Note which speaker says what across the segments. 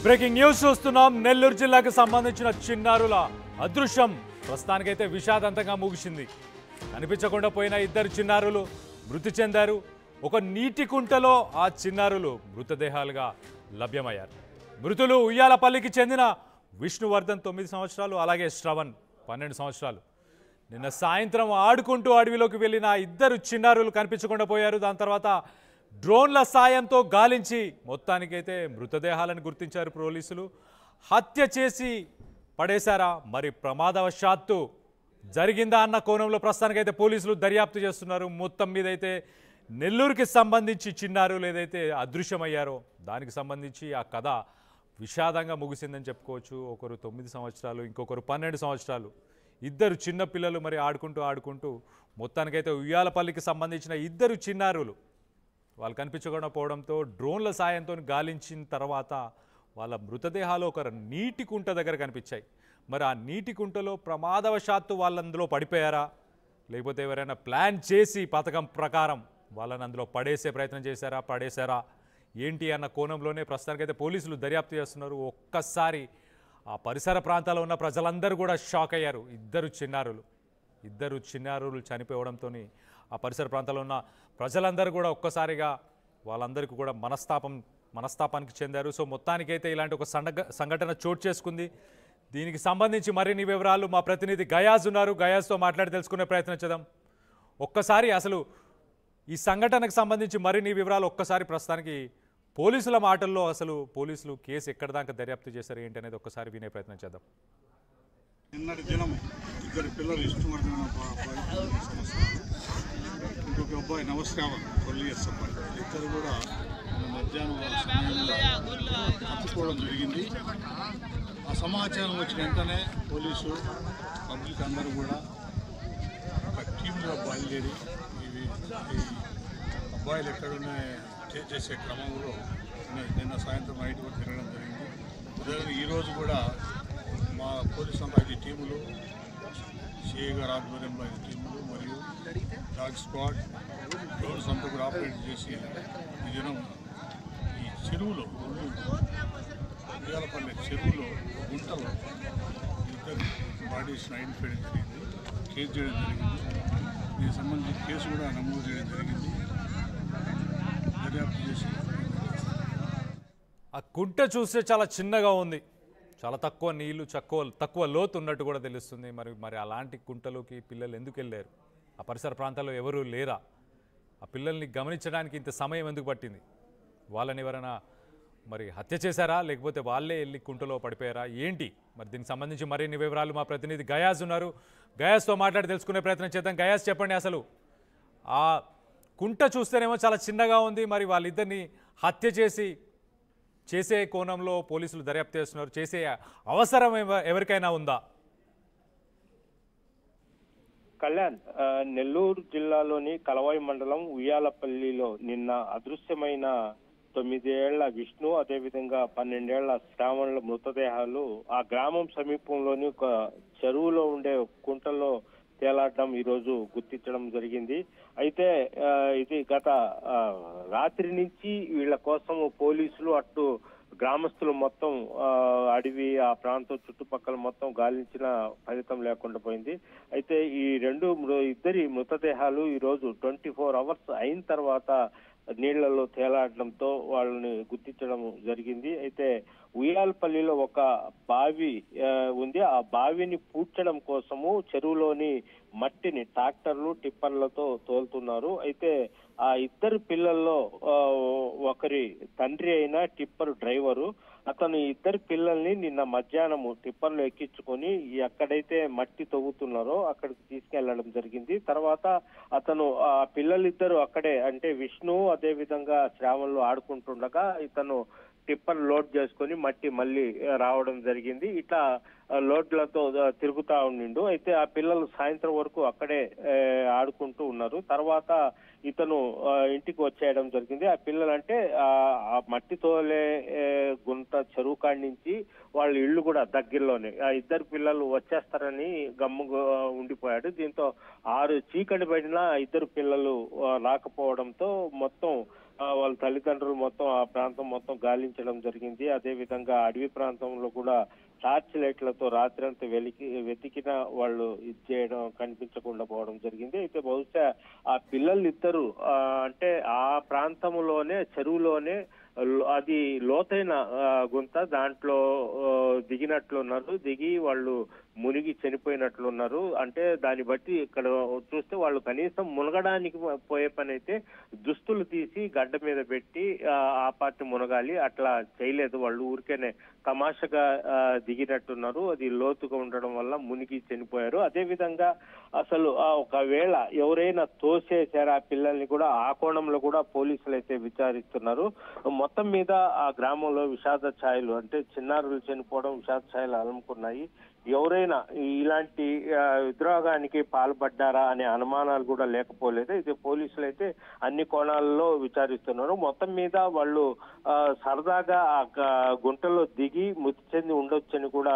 Speaker 1: Breaking news చూస్తున్నాం. నెల్లూరు జిల్లాకు సంబంధించిన చిన్నారుల అదృశ్యం ప్రస్తుతానికైతే విషాదంతంగా ముగిసింది. కనిపించకుండా పోయిన ఇద్దరు చిన్నారులు మృతి చెందారు. ఒక నీటి కుంటలో ఆ చిన్నారులు మృతదేహాలుగా లభ్యమయ్యారు. మృతులు ఉయ్యాలపల్లికి చెందిన విష్ణువర్ధన్ 9 సంవత్సరాలు, అలాగే శ్రవణ్ 12 సంవత్సరాలు. నిన్న సాయంత్రం ఆడుకుంటూ అడవిలోకి వెళ్ళిన ఇద్దరు చిన్నారులు కనిపించకుండా పోయారు. దాని తర్వాత డ్రోన్ల సాయంతో గాలించి మొత్తానికైతే మృతదేహాలను గుర్తించారు పోలీసులు. హత్య చేసి పడేశారా, మరి ప్రమాదవశాత్తు జరిగిందా అన్న కోణంలో ప్రస్తుతానికైతే పోలీసులు దర్యాప్తు చేస్తున్నారు. మొత్తం మీద అయితే నెల్లూరుకి సంబంధించి చిన్నారులు ఏదైతే అదృశ్యమయ్యారో దానికి సంబంధించి ఆ కథ విషాదంగా ముగిసిందని చెప్పుకోవచ్చు. ఒకరు 9 సంవత్సరాలు, ఇంకొకరు 12 సంవత్సరాలు. ఇద్దరు చిన్న పిల్లలు మరి ఆడుకుంటూ మొత్తానికైతే ఉయ్యాలపల్లికి సంబంధించిన ఇద్దరు చిన్నారులు వాళ్ళు కనిపించకుండా పోవడంతో డ్రోన్ల సాయంతో గాలించిన తర్వాత వాళ్ళ మృతదేహాలు ఒక నీటి కుంట దగ్గర కనిపించాయి. మరి ఆ నీటి కుంటలో ప్రమాదవశాత్తు వాళ్ళందులో పడిపోయారా, లేకపోతే ఎవరైనా ప్లాన్ చేసి పథకం ప్రకారం వాళ్ళని అందులో పడేసే ప్రయత్నం పడేశారా ఏంటి అన్న కోణంలోనే ప్రస్తుతానికైతే పోలీసులు దర్యాప్తు చేస్తున్నారు. ఒక్కసారి ఆ పరిసర ప్రాంతాల్లో ఉన్న ప్రజలందరూ కూడా షాక్ అయ్యారు. ఇద్దరు చిన్నారులు చనిపోవడంతో ఆ పరిసర ప్రాంతాల్లో ఉన్న ప్రజలందరూ కూడా ఒక్కసారిగా వాళ్ళందరికీ కూడా మనస్తాపానికి చెందారు. సో మొత్తానికైతే ఇలాంటి ఒక సంఘటన చోటు చేసుకుంది. దీనికి సంబంధించి మరిన్ని వివరాలు మా ప్రతినిధి గయాజ్ ఉన్నారు. గయాజ్తో మాట్లాడి తెలుసుకునే ప్రయత్నం చేద్దాం. ఒక్కసారి అసలు ఈ సంఘటనకు సంబంధించి మరిన్ని వివరాలు ఒక్కసారి ప్రస్తుతానికి పోలీసుల మాటల్లో అసలు పోలీసులు కేసు ఎక్కడ దాకా దర్యాప్తు చేశారు ఏంటి అనేది ఒక్కసారి వినే ప్రయత్నం చేద్దాం.
Speaker 2: నిన్నటి దినం ఇద్దరు పిల్లలు విష్ణువర్ధన్ ఇంకొక అబ్బాయి నమస్కారం కొల్లియస్ అబ్బాయి ఇద్దరు కూడా మధ్యాహ్నం సమయంలో తప్పుకోవడం జరిగింది. ఆ సమాచారం వచ్చిన వెంటనే పోలీసు పబ్లిక్ అందరూ కూడా ఒక టీంగా బయలుదేరి ఈ అబ్బాయిలు ఎక్కడున్నా చేసే క్రమంలో నిన్న సాయంత్రం 5 వరకు తిరగడం జరిగింది. అదేవిధంగా ఈరోజు కూడా మా పోలీస్ అంతా 5 టీములు, సిఐ గారి ఆధ్వర్యంలో 5 టీములు మరియు డాగ్ స్క్వాడ్ డ్రోన్స్ అంతా కూడా ఆపరేట్ చేసి ఈ దినం ఈ చెరువులో ఉయ్యాలపల్లి చెరువులో గుంటలో ఇద్దరు బాడీస్ని ఐడెంటిఫై చేయడం జరిగింది, కేసు చేయడం జరిగింది. దీనికి సంబంధించి కేసు కూడా నమోదు చేయడం జరిగింది. దర్యాప్తు చేసి
Speaker 1: ఆ కుంట చూస్తే చాలా చిన్నగా ఉంది, చాలా తక్కువ నీళ్లు, తక్కువ లోతు ఉన్నట్టు కూడా తెలుస్తుంది. మరి అలాంటి కుంటలోకి పిల్లలు ఎందుకు వెళ్ళారు? ఆ పరిసర ప్రాంతాల్లో ఎవరూ లేరా? ఆ పిల్లల్ని గమనించడానికి ఇంత సమయం ఎందుకు పట్టింది? వాళ్ళని ఎవరైనా మరి హత్య చేశారా, లేకపోతే వాళ్ళే వెళ్ళి కుంటలో పడిపోయారా ఏంటి? మరి దీనికి సంబంధించి మరిన్ని వివరాలు మా ప్రతినిధి గయాజ్ ఉన్నారు. గయాజ్తో మాట్లాడి తెలుసుకునే ప్రయత్నం చేద్దాం. గయాజ్ చెప్పండి, అసలు ఆ కుంట చూస్తేనేమో చాలా చిన్నగా ఉంది, మరి వాళ్ళిద్దరిని హత్య చేసే కోణంలో పోలీసులు దర్యాప్తు చేస్తున్నారు. చేసే అవసరం ఎవరికైనా ఉందా?
Speaker 3: కళ్యాణ్, నెల్లూరు జిల్లాలోని కలవాయి మండలం ఉయ్యాలపల్లిలో నిన్న అదృశ్యమైన 9 ఏళ్ల విష్ణు, అదేవిధంగా 12 ఏళ్ల శ్రావణుల మృతదేహాలు ఆ గ్రామం సమీపంలోని ఒక చెరువులో ఉండే కుంటలో తేలాడడం ఈరోజు గుర్తించడం జరిగింది. అయితే ఇది గత రాత్రి నుంచి వీళ్ళ కోసం పోలీసులు అటు గ్రామస్తులు మొత్తం అడవి ఆ ప్రాంతం చుట్టుపక్కల మొత్తం గాలించిన ఫలితం లేకుండా పోయింది. అయితే ఈ ఇద్దరి మృతదేహాలు ఈరోజు 24 అవర్స్ అయిన తర్వాత నీళ్లలో తేలాడడంతో వాళ్ళని గుర్తించడం జరిగింది. అయితే ఉయ్యాలపల్లిలో ఒక బావి ఉంది. ఆ బావిని పూడ్చడం కోసము చెరువులోని మట్టిని ట్రాక్టర్లు టిప్పర్లతో తోలుతున్నారు. అయితే ఆ ఇద్దరు పిల్లల్లో ఒకరి తండ్రి అయిన టిప్పర్ డ్రైవరు అతను ఇద్దరు పిల్లల్ని నిన్న మధ్యాహ్నము టిప్పర్లు ఎక్కించుకొని ఎక్కడైతే మట్టి తవ్వుతున్నారో అక్కడికి తీసుకెళ్లడం జరిగింది. తర్వాత అతను ఆ పిల్లలిద్దరు అక్కడే అంటే విష్ణు అదే విధంగా శ్రావణ్లు ఆడుకుంటుండగా ఇతను టిప్పర్ లోడ్ చేసుకొని మట్టి మళ్ళీ రావడం జరిగింది. ఇట్లా లోడ్లతో తిరుగుతా ఉండిండు. అయితే ఆ పిల్లలు సాయంత్రం వరకు అక్కడే ఆడుకుంటూ ఉన్నారు. తర్వాత ఇతను ఇంటికి వచ్చేయడం జరిగింది. ఆ పిల్లలు అంటే ఆ మట్టి తోలే గుంట చెరువు కాడి నుంచి వాళ్ళ ఇళ్ళు కూడా దగ్గరలోనే. ఆ ఇద్దరు పిల్లలు వచ్చేస్తారని గమ్ముగా ఉండిపోయాడు. దీంతో 6 చీకటి పడిన ఇద్దరు పిల్లలు రాకపోవడంతో మొత్తం వాళ్ళ తల్లిదండ్రులు మొత్తం ఆ ప్రాంతం మొత్తం గాలించడం జరిగింది. అదేవిధంగా అడవి ప్రాంతంలో కూడా టార్చ్ లైట్లతో రాత్రంతా వెతికిన వాళ్ళు ఇది చేయడం కనిపించకుండా పోవడం జరిగింది. అయితే బహుశా ఆ పిల్లలు ఇద్దరు అంటే ఆ ప్రాంతంలోనే చెరువులోనే అది లోతైన గుంత, దాంట్లో దిగినట్లున్నారు, దిగి వాళ్ళు మునిగి చనిపోయినట్లున్నారు. అంటే దాన్ని బట్టి ఇక్కడ చూస్తే వాళ్ళు కనీసం మునగడానికి పోయే పని అయితే దుస్తులు తీసి గడ్డ మీద పెట్టి ఆ పార్టీ మునగాలి, అట్లా చేయలేదు. వాళ్ళు ఊరికేనే తమాషగా దిగినట్టున్నారు. అది లోతుగా ఉండడం వల్ల మునిగి చనిపోయారు. అదే విధంగా అసలు ఒకవేళ ఎవరైనా తోసేశారు ఆ పిల్లల్ని కూడా ఆ కోణంలో కూడా పోలీసులు అయితే విచారిస్తున్నారు. మొత్తం మీద ఆ గ్రామంలో విషాద ఛాయలు, అంటే చిన్నారులు చనిపోవడం విషాద ఛాయలు అలుముకున్నాయి. ఎవరైనా ఇలాంటి విద్రోహానికి పాల్పడ్డారా అనే అనుమానాలు కూడా లేకపోలేదు. అయితే పోలీసులు అయితే అన్ని కోణాల్లో విచారిస్తున్నారు. మొత్తం మీద వాళ్ళు సరదాగా ఆ గుంటలో దిగి మృతి చెంది ఉండొచ్చని కూడా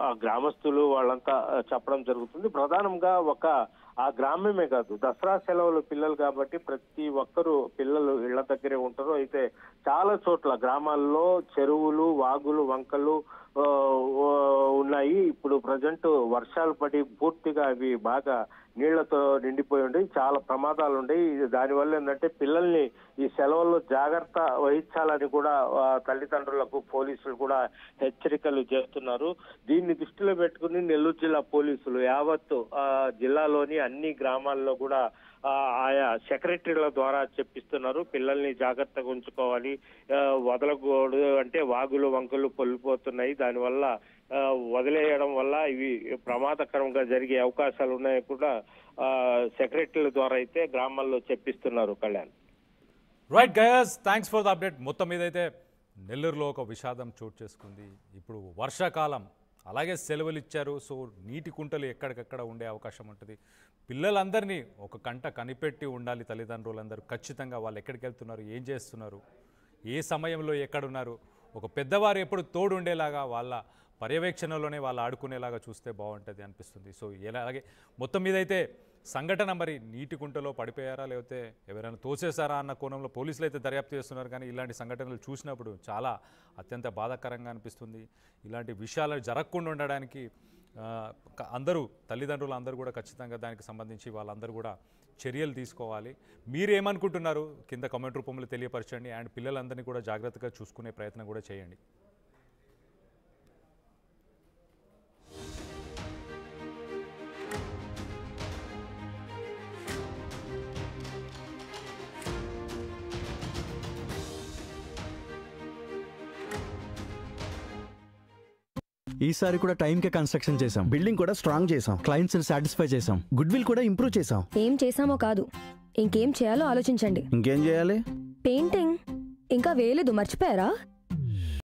Speaker 3: ఆ గ్రామస్తులు వాళ్ళంతా చెప్పడం జరుగుతుంది. ప్రధానంగా ఆ గ్రామమే కాదు, దసరా సెలవులు పిల్లలు కాబట్టి ప్రతి ఒక్కరూ పిల్లలు ఇళ్ల దగ్గరే ఉంటారు. అయితే చాలా చోట్ల గ్రామాల్లో చెరువులు, వాగులు, వంకలు ఉన్నాయి. ఇప్పుడు ప్రజెంట్ వర్షాలు పడి పూర్తిగా అవి బాగా నీళ్లతో నిండిపోయి ఉండి చాలా ప్రమాదాలు ఉన్నాయి. దానివల్ల ఏంటంటే పిల్లల్ని ఈ సెలవుల్లో జాగ్రత్త వహించాలని కూడా తల్లిదండ్రులకు పోలీసులు కూడా హెచ్చరికలు చేస్తున్నారు. దీన్ని దృష్టిలో పెట్టుకుని నెల్లూరు జిల్లా పోలీసులు యావత్తు జిల్లాలోని అన్ని గ్రామాల్లో కూడా ఆయా సెక్రటరీల ద్వారా చెప్పిస్తున్నారు. పిల్లల్ని జాగ్రత్తగా ఉంచుకోవాలి, వదలకూడదు, అంటే వాగులు వంకలు పొల్లిపోతున్నాయి, దానివల్ల వదిలేయడం వల్ల ఇవి ప్రమాదకరంగా జరిగే అవకాశాలు ఉన్నాయి కూడా సెక్రటరీల ద్వారా అయితే గ్రామాల్లో చెప్పిస్తున్నారు. Kalyan.
Speaker 1: Right guys, thanks for the update. మొత్తం మీద అయితే నెల్లూరులో ఒక విషాదం చోటు చేసుకుంది. ఇప్పుడు వర్షాకాలం, అలాగే సెలవులు ఇచ్చారు. సో నీటి కుంటలు ఎక్కడికక్కడ ఉండే అవకాశం ఉంటుంది. పిల్లలందరినీ ఒక కంట కనిపెట్టి ఉండాలి తల్లిదండ్రులందరూ. ఖచ్చితంగా వాళ్ళు ఎక్కడికి వెళ్తున్నారు, ఏం చేస్తున్నారు, ఏ సమయంలో ఎక్కడున్నారు, ఒక పెద్దవారు ఎప్పుడు తోడు ఉండేలాగా వాళ్ళ పర్యవేక్షణలోనే వాళ్ళు ఆడుకునేలాగా చూస్తే బాగుంటుంది అనిపిస్తుంది. సో అలాగే మొత్తం మీద అయితే సంఘటన మరి నీటి కుంటలో పడిపోయారా లేకపోతే ఎవరైనా తోసేశారా అన్న కోణంలో పోలీసులు అయితే దర్యాప్తు చేస్తున్నారు. కానీ ఇలాంటి సంఘటనలు చూసినప్పుడు చాలా అత్యంత బాధాకరంగా అనిపిస్తుంది. ఇలాంటి విషయాలు జరగకుండా ఉండడానికి అందరూ తల్లిదండ్రులు అందరూ కూడా ఖచ్చితంగా దానికి సంబంధించి వాళ్ళందరూ కూడా చర్యలు తీసుకోవాలి. మీరేమనుకుంటున్నారు కింద కామెంట్ రూపంలో తెలియపరచండి. అండ్ పిల్లలందరినీ కూడా జాగ్రత్తగా చూసుకునే ప్రయత్నం కూడా చేయండి.
Speaker 4: ఈసారి కూడా టైంకే కన్స్ట్రక్షన్ చేసాం,
Speaker 5: బిల్డింగ్ కూడా స్ట్రాంగ్ చేసాం,
Speaker 4: క్లయింట్స్ ని సాటిస్ఫై చేసాం,
Speaker 5: గుడ్ విల్ కూడా ఇంప్రూవ్ చేసాం.
Speaker 6: ఏం చేసామో కాదు, ఇంకేం చేయాలో ఆలోచించండి.
Speaker 5: ఇంకేం చేయాలి?
Speaker 6: పెయింటింగ్ ఇంకా వేయలేదు, మర్చిపోయారా?